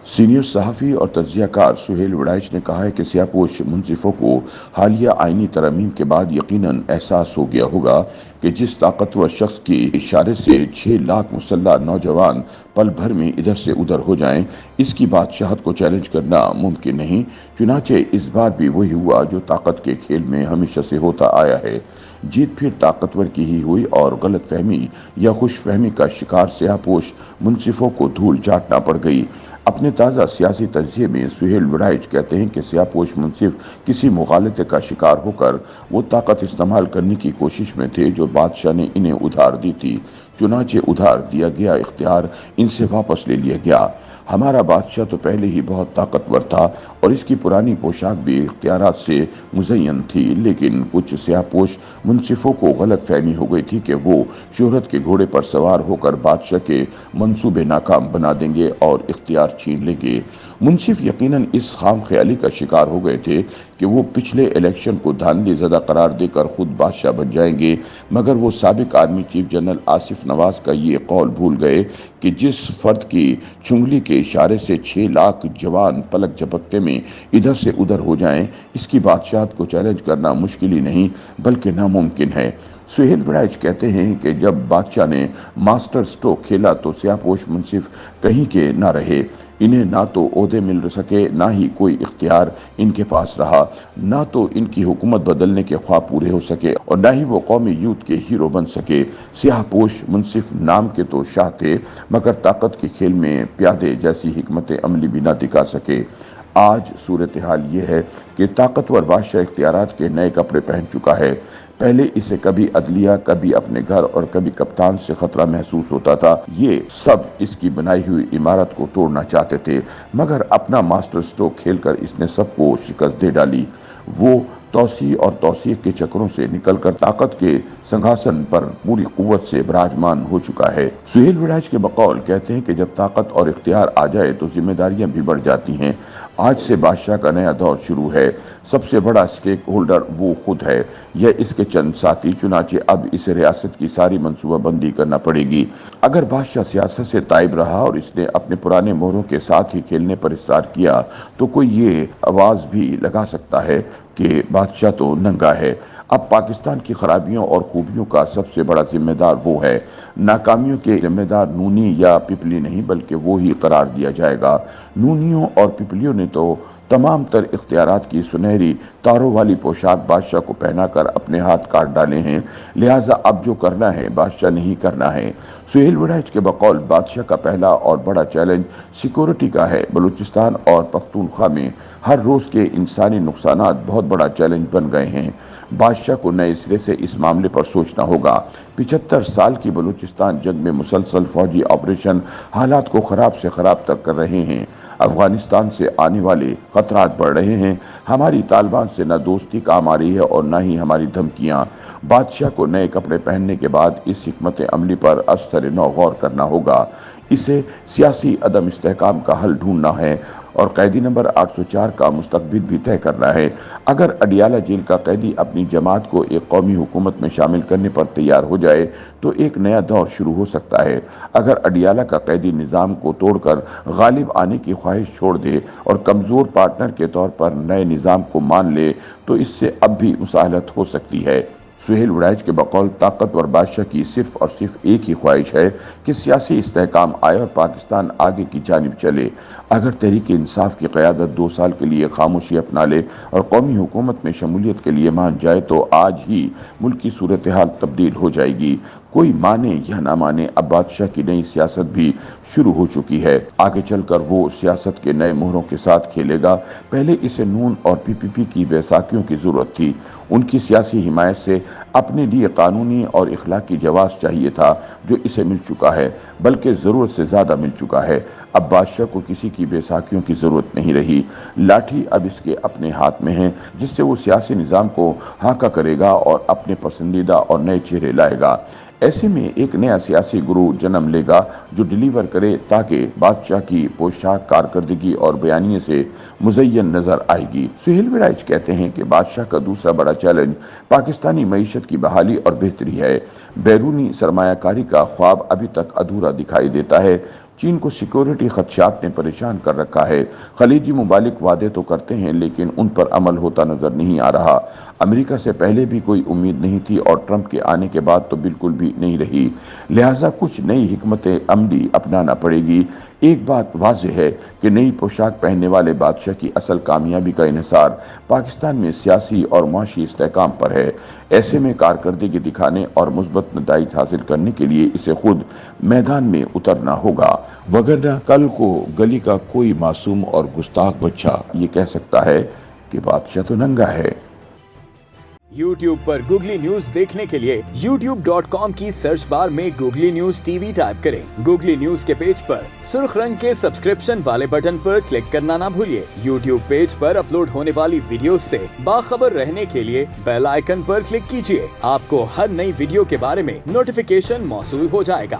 Senior सहाफ़ी और तज्ज़िया car Suhail Waraich ने कहा है कि सियापोश मुंसिफों को हालिया आईनी तरमीम के बाद यकीनन एहसास हो गया होगा कि जिस ताकतवर शख्स के इशारे से 6 लाख मुसल्लह नौजवान पल भर में इधर से उधर हो जाएं, इसकी बादशाहत को चैलेंज करना मुमकिन नहीं। चुनाचे इस बार भी वही हुआ जो ताकत के खेल में हमेशा से होता आया है। जीत फिर ताकतवर की ही हुई और गलत फहमी या खुश फहमी का शिकार सियापोश मुंसिफों को धूल चाटना पड़ गई। अपने ताज़ा सियासी तजिए में सुहेल वड़ाइच कहते हैं कि सियापोश मुंसिफ किसी मुगालते का शिकार होकर वो ताकत इस्तेमाल करने की कोशिश में थे जो बादशाह ने इन्हें उधार दी थी। चुनाचे उधार दिया गया इख्तियार इनसे वापस ले लिया गया। हमारा बादशाह तो पहले ही बहुत ताकतवर था और इसकी पुरानी पोशाक भी इख्तियारात से मुज़य्यन थी, लेकिन कुछ सियापोश मुंसिफों को गलत फहमी हो गई थी कि वो शोहरत के घोड़े पर सवार होकर बादशाह के मंसूबे नाकाम बना देंगे और इख्तियार छीन लेंगे। मुंसिफ यकीनन इस खाम ख्याली का शिकार हो गए थे कि वो पिछले इलेक्शन को धांधली ज़दा करार देकर खुद बादशाह बन जाएंगे, मगर वो साबिक army chief general Asif Nawaz का ये कौल भूल गए कि जिस फर्द की चुंगली के इशारे से 6 लाख जवान पलक झपकते में इधर से उधर हो जाएं, इसकी बादशाहत को चैलेंज करना मुश्किल ही नहीं बल्कि नामुमकिन है। सुहेल वड़ाइच कहते हैं कि जब बादशाह ने मास्टर स्ट्रोक खेला तो सियापोश मुंसिफ कहीं के ना रहे। इन्हें ना तो ओहदे मिल सके, ना ही कोई इख्तियार इनके पास रहा, ना तो इनकी हुकूमत बदलने के ख्वाब पूरे हो सके और ना ही वो कौमी यूथ के हीरो बन सके। सियापोश मुंसिफ नाम के तो शाह थे, मगर ताकत के खेल में प्यादे जैसी हिकमत अमली भी ना दिखा सके। आज सूरत हाल ये है कि ताकतवर बादशाह इख्तियारात के नए कपड़े पहन चुका है। पहले इसे कभी अदलिया, कभी अपने घर और कभी कप्तान से खतरा महसूस होता था। ये सब इसकी बनाई हुई इमारत को तोड़ना चाहते थे, मगर अपना मास्टर स्ट्रोक खेलकर इसने सबको शिकस्त दे डाली। वो तौसी और तौसीफ के चक्रों से निकलकर ताकत के सिंहासन पर पूरी कुव्वत से विराजमान हो चुका है। सुहेल वड़ाइच के बकौल कहते हैं कि जब ताकत और इख्तियार आ जाए तो जिम्मेदारियां भी बढ़ जाती हैं। आज से बादशाह का नया दौर शुरू है। सबसे बड़ा स्टेक होल्डर वो खुद है, यह इसके चंद साथी। चुनाचे अब इसे रियासत की सारी मनसूबाबंदी करना पड़ेगी। अगर बादशाह सियासत से ताइब रहा और इसने अपने पुराने मोहरों के साथ ही खेलने पर इसरार किया तो कोई ये आवाज भी लगा सकता है कि बादशाह तो नंगा है। अब पाकिस्तान की खराबियों और खूबियों का सबसे बड़ा जिम्मेदार वो है। नाकामियों के जिम्मेदार नूनी या पिपली नहीं बल्कि वो ही करार दिया जाएगा। नूनियों और पिपलियों ने तो तमाम तर इख्तियारात की सुनहरी तारों वाली पोशाक बादशाह को पहनाकर अपने हाथ काट डाले हैं, लिहाजा अब जो करना है बादशाह ने ही करना है। सुहेल वड़ाइच के बकौल बादशाह का पहला और बड़ा चैलेंज सिक्योरिटी का है। बलूचिस्तान और पख्तूनख्वा में हर रोज के इंसानी नुकसानात बहुत बड़ा चैलेंज बन गए हैं। बादशाह को नए सिरे से इस मामले पर सोचना होगा। 75 साल की बलूचिस्तान जंग में मुसलसल फौजी ऑपरेशन हालात को खराब से खराब तक कर रहे हैं। अफगानिस्तान से आने वाले खतरात बढ़ रहे हैं। हमारी तालिबान से न दोस्ती काम आ रही है और न ही हमारी धमकियां। बादशाह को नए कपड़े पहनने के बाद इस हिकमत अमली पर असर नौ गौर करना होगा। इसे सियासी अदम इस्तेहकाम का हल ढूंढना है और कैदी नंबर 804 का मुस्तकबिल भी तय करना है। अगर अडियाला जेल का कैदी अपनी जमात को एक कौमी हुकूमत में शामिल करने पर तैयार हो जाए तो एक नया दौर शुरू हो सकता है। अगर अडियाला का कैदी निज़ाम को तोड़कर गालिब आने की ख्वाहिश छोड़ दे और कमज़ोर पार्टनर के तौर पर नए निज़ाम को मान ले तो इससे अब भी मुसाहलत हो सकती है। सुहेल वड़ाइच के बकौल ताकतवर बादशाह की सिर्फ और सिर्फ एक ही ख्वाहिश है कि सियासी इस्तेहकाम आए और पाकिस्तान आगे की जानिब चले। अगर तहरीक इंसाफ की क़यादत 2 साल के लिए खामोशी अपना ले और कौमी हुकूमत में शमूलियत के लिए मान जाए तो आज ही मुल्क की सूरत हाल तब्दील हो जाएगी। कोई माने या ना माने, अब बादशाह की नई सियासत भी शुरू हो चुकी है। आगे चलकर वो सियासत के नए मोहरों के साथ खेलेगा। पहले इसे नून और पीपीपी की बैसाखियों की जरूरत थी। उनकी सियासी हिमायत से अपने लिए कानूनी और इखलाकी जवाब चाहिए था जो इसे मिल चुका है, बल्कि जरूरत से ज्यादा मिल चुका है। अब बादशाह को किसी की बैसाखियों की जरूरत नहीं रही। लाठी अब इसके अपने हाथ में है, जिससे वो सियासी निजाम को हाका करेगा और अपने पसंदीदा और नए चेहरे लाएगा। ऐसे में एक नया सियासी गुरु जन्म लेगा जो डिलीवर करे ताकि बादशाह की पोशाक कारकर्दगी और बयानिए से मुज़य्यन नजर आएगी। सुहेल वड़ाइच कहते हैं कि बादशाह का दूसरा बड़ा चैलेंज पाकिस्तानी मईशत की बहाली और बेहतरी है। बैरूनी सरमायाकारी का ख्वाब अभी तक अधूरा दिखाई देता है। چین کو سیکورٹی خدشات نے پریشان کر رکھا ہے۔ خلیجی ممالک وعدے تو کرتے ہیں لیکن ان پر عمل ہوتا نظر نہیں آ رہا۔ امریکہ سے پہلے بھی کوئی امید نہیں تھی اور ٹرمپ کے آنے کے بعد تو بالکل بھی نہیں رہی، لہٰذا کچھ نئی حکمت عملی اپنانا پڑے گی۔ ایک بات واضح ہے کہ نئی پوشاک پہننے والے بادشاہ کی اصل کامیابی کا انحصار پاکستان میں سیاسی اور معاشی استحکام پر ہے۔ ایسے میں کارکردگی دکھانے اور مثبت نتائج حاصل کرنے کے لیے اسے خود میدان میں اترنا ہوگا، وگرنہ کل کو گلی کا کوئی معصوم اور گستاخ بچہ یہ کہہ سکتا ہے کہ بادشاہ تو ننگا ہے۔ YouTube پر گوگلی نیوز دیکھنے کے لیے youtube.com کی سرچ بار میں googly news T V type کریں۔ گوگلی نیوز کے پیج پر سرخ رنگ کے سبسکرپشن والے بٹن پر کلک کرنا نہ بھولیے۔ YouTube پیج پر اپلوڈ ہونے والی ویڈیوز سے باخبر رہنے کے لیے بیل آئیکن پر کلک کیجیے۔ آپ کو ہر نئی ویڈیو کے بارے میں نوٹیفیکیشن موصول ہو جائے گا۔